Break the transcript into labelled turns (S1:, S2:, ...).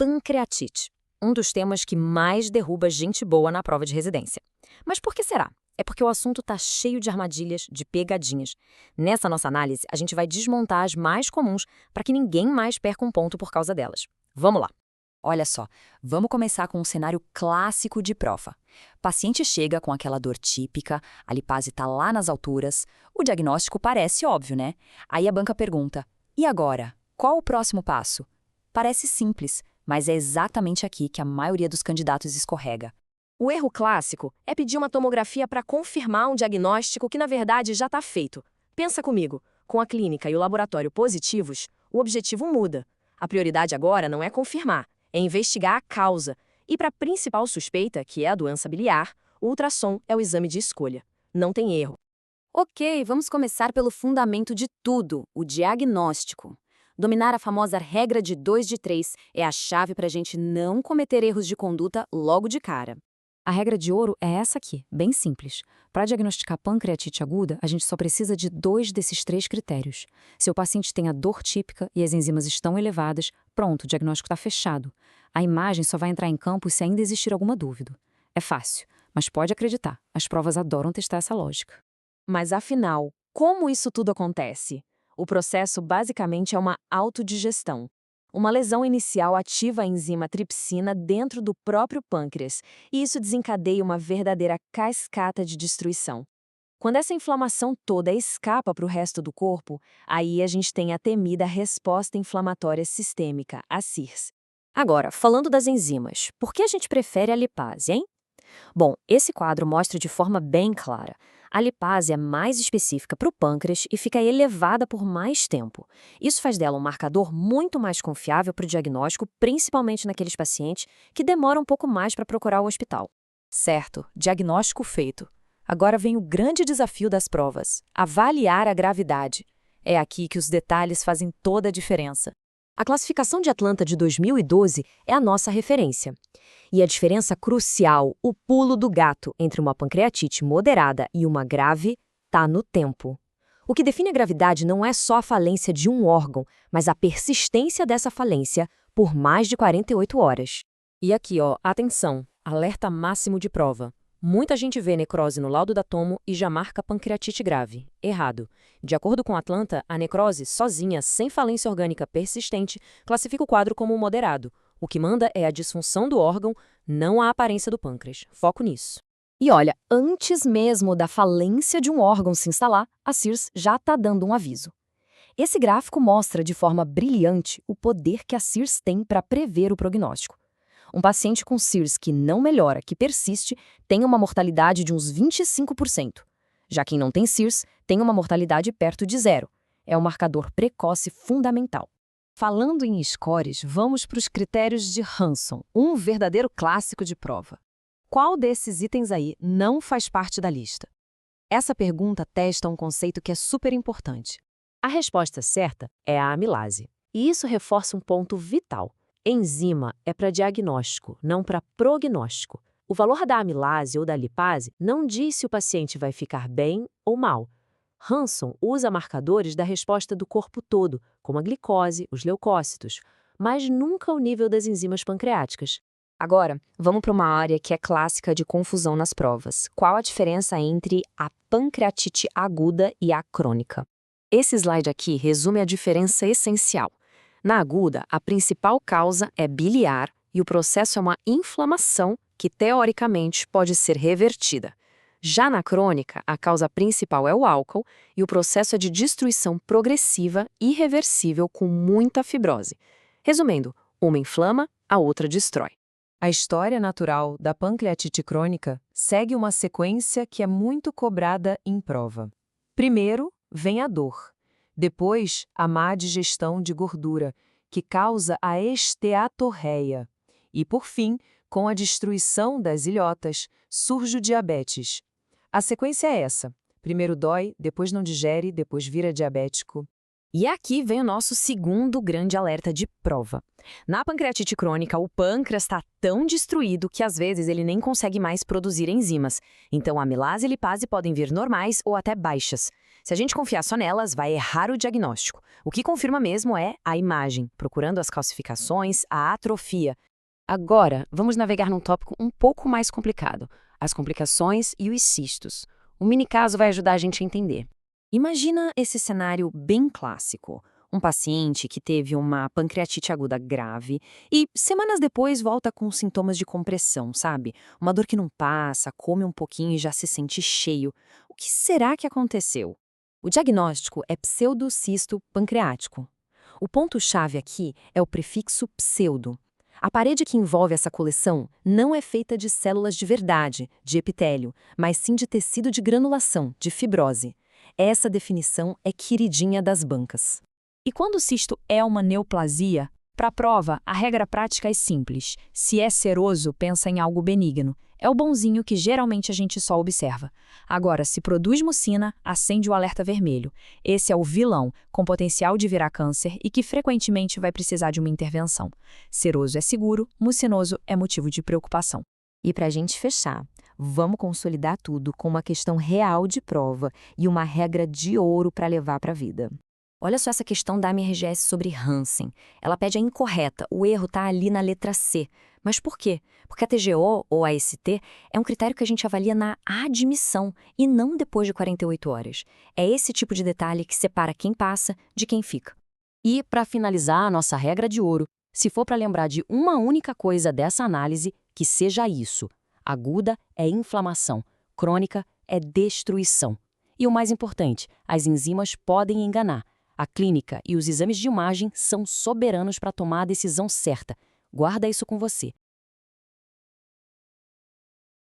S1: pancreatite, um dos temas que mais derruba gente boa na prova de residência. Mas por que será? É porque o assunto está cheio de armadilhas, de pegadinhas. Nessa nossa análise, a gente vai desmontar as mais comuns para que ninguém mais perca um ponto por causa delas. Vamos lá!
S2: Olha só, vamos começar com um cenário clássico de prova. Paciente chega com aquela dor típica, a lipase está lá nas alturas, o diagnóstico parece óbvio, né? Aí a banca pergunta, e agora? Qual o próximo passo? Parece simples, mas é exatamente aqui que a maioria dos candidatos escorrega.
S3: O erro clássico é pedir uma tomografia para confirmar um diagnóstico que na verdade já está feito. Pensa comigo, com a clínica e o laboratório positivos, o objetivo muda. A prioridade agora não é confirmar, é investigar a causa. E para a principal suspeita, que é a doença biliar, o ultrassom é o exame de escolha. Não tem erro.
S1: Ok, vamos começar pelo fundamento de tudo, o diagnóstico. Dominar a famosa regra de 2 de 3 é a chave para a gente não cometer erros de conduta logo de cara. A regra de ouro é essa aqui, bem simples. Para diagnosticar pancreatite aguda, a gente só precisa de 2 desses 3 critérios. Se o paciente tem a dor típica e as enzimas estão elevadas, pronto, o diagnóstico está fechado. A imagem só vai entrar em campo se ainda existir alguma dúvida. É fácil, mas pode acreditar, as provas adoram testar essa lógica.
S3: Mas afinal, como isso tudo acontece? O processo basicamente é uma autodigestão. Uma lesão inicial ativa a enzima tripsina dentro do próprio pâncreas, e isso desencadeia uma verdadeira cascata de destruição. Quando essa inflamação toda escapa para o resto do corpo, aí a gente tem a temida resposta inflamatória sistêmica, a CIRS.
S1: Agora, falando das enzimas, por que a gente prefere a lipase, hein? Bom, esse quadro mostra de forma bem clara. A lipase é mais específica para o pâncreas e fica elevada por mais tempo. Isso faz dela um marcador muito mais confiável para o diagnóstico, principalmente naqueles pacientes que demoram um pouco mais para procurar o hospital.
S2: Certo, diagnóstico feito. Agora vem o grande desafio das provas, avaliar a gravidade. É aqui que os detalhes fazem toda a diferença.
S1: A classificação de Atlanta de 2012 é a nossa referência. E a diferença crucial, o pulo do gato entre uma pancreatite moderada e uma grave, está no tempo. O que define a gravidade não é só a falência de um órgão, mas a persistência dessa falência por mais de 48 horas. E aqui, atenção, alerta máximo de prova. Muita gente vê necrose no laudo da tomo e já marca pancreatite grave. Errado. De acordo com Atlanta, a necrose, sozinha, sem falência orgânica persistente, classifica o quadro como moderado. O que manda é a disfunção do órgão, não a aparência do pâncreas. Foco nisso. E olha, antes mesmo da falência de um órgão se instalar, a CIRS já está dando um aviso. Esse gráfico mostra de forma brilhante o poder que a CIRS tem para prever o prognóstico. Um paciente com CIRS que não melhora, que persiste, tem uma mortalidade de uns 25%. Já quem não tem CIRS tem uma mortalidade perto de zero. É um marcador precoce fundamental.
S4: Falando em scores, vamos para os critérios de Hanson, um verdadeiro clássico de prova. Qual desses itens aí não faz parte da lista? Essa pergunta testa um conceito que é super importante.
S3: A resposta certa é a amilase. E isso reforça um ponto vital. Enzima é para diagnóstico, não para prognóstico. O valor da amilase ou da lipase não diz se o paciente vai ficar bem ou mal. Hanson usa marcadores da resposta do corpo todo, como a glicose, os leucócitos, mas nunca o nível das enzimas pancreáticas.
S1: Agora, vamos para uma área que é clássica de confusão nas provas. Qual a diferença entre a pancreatite aguda e a crônica? Esse slide aqui resume a diferença essencial. Na aguda, a principal causa é biliar e o processo é uma inflamação que, teoricamente, pode ser revertida. Já na crônica, a causa principal é o álcool e o processo é de destruição progressiva e irreversível com muita fibrose. Resumindo, uma inflama, a outra destrói.
S4: A história natural da pancreatite crônica segue uma sequência que é muito cobrada em prova. Primeiro, vem a dor. Depois, a má digestão de gordura, que causa a esteatorreia. E, por fim, com a destruição das ilhotas, surge o diabetes. A sequência é essa. Primeiro dói, depois não digere, depois vira diabético.
S1: E aqui vem o nosso segundo grande alerta de prova. Na pancreatite crônica, o pâncreas está tão destruído que às vezes ele nem consegue mais produzir enzimas. Então, a amilase e lipase podem vir normais ou até baixas. Se a gente confiar só nelas, vai errar o diagnóstico. O que confirma mesmo é a imagem, procurando as calcificações, a atrofia.
S5: Agora, vamos navegar num tópico um pouco mais complicado: as complicações e os cistos. Um mini caso vai ajudar a gente a entender.
S3: Imagina esse cenário bem clássico. Um paciente que teve uma pancreatite aguda grave e, semanas depois, volta com sintomas de compressão, sabe? Uma dor que não passa, come um pouquinho e já se sente cheio. O que será que aconteceu?
S1: O diagnóstico é pseudocisto pancreático. O ponto-chave aqui é o prefixo pseudo. A parede que envolve essa coleção não é feita de células de verdade, de epitélio, mas sim de tecido de granulação, de fibrose. Essa definição é queridinha das bancas.
S2: E quando o cisto é uma neoplasia, para a prova, a regra prática é simples. Se é seroso, pensa em algo benigno. É o bonzinho que geralmente a gente só observa. Agora, se produz mucina, acende o alerta vermelho. Esse é o vilão, com potencial de virar câncer e que frequentemente vai precisar de uma intervenção. Seroso é seguro, mucinoso é motivo de preocupação.
S1: E para a gente fechar, vamos consolidar tudo com uma questão real de prova e uma regra de ouro para levar para a vida. Olha só essa questão da AMRGS sobre Hansen. Ela pede a incorreta, o erro está ali na letra C. Mas por quê? Porque a TGO, ou a AST, é um critério que a gente avalia na admissão e não depois de 48 horas. É esse tipo de detalhe que separa quem passa de quem fica.
S5: E, para finalizar a nossa regra de ouro, se for para lembrar de uma única coisa dessa análise, que seja isso: aguda é inflamação, crônica é destruição. E o mais importante, as enzimas podem enganar. A clínica e os exames de imagem são soberanos para tomar a decisão certa. Guarda isso com você.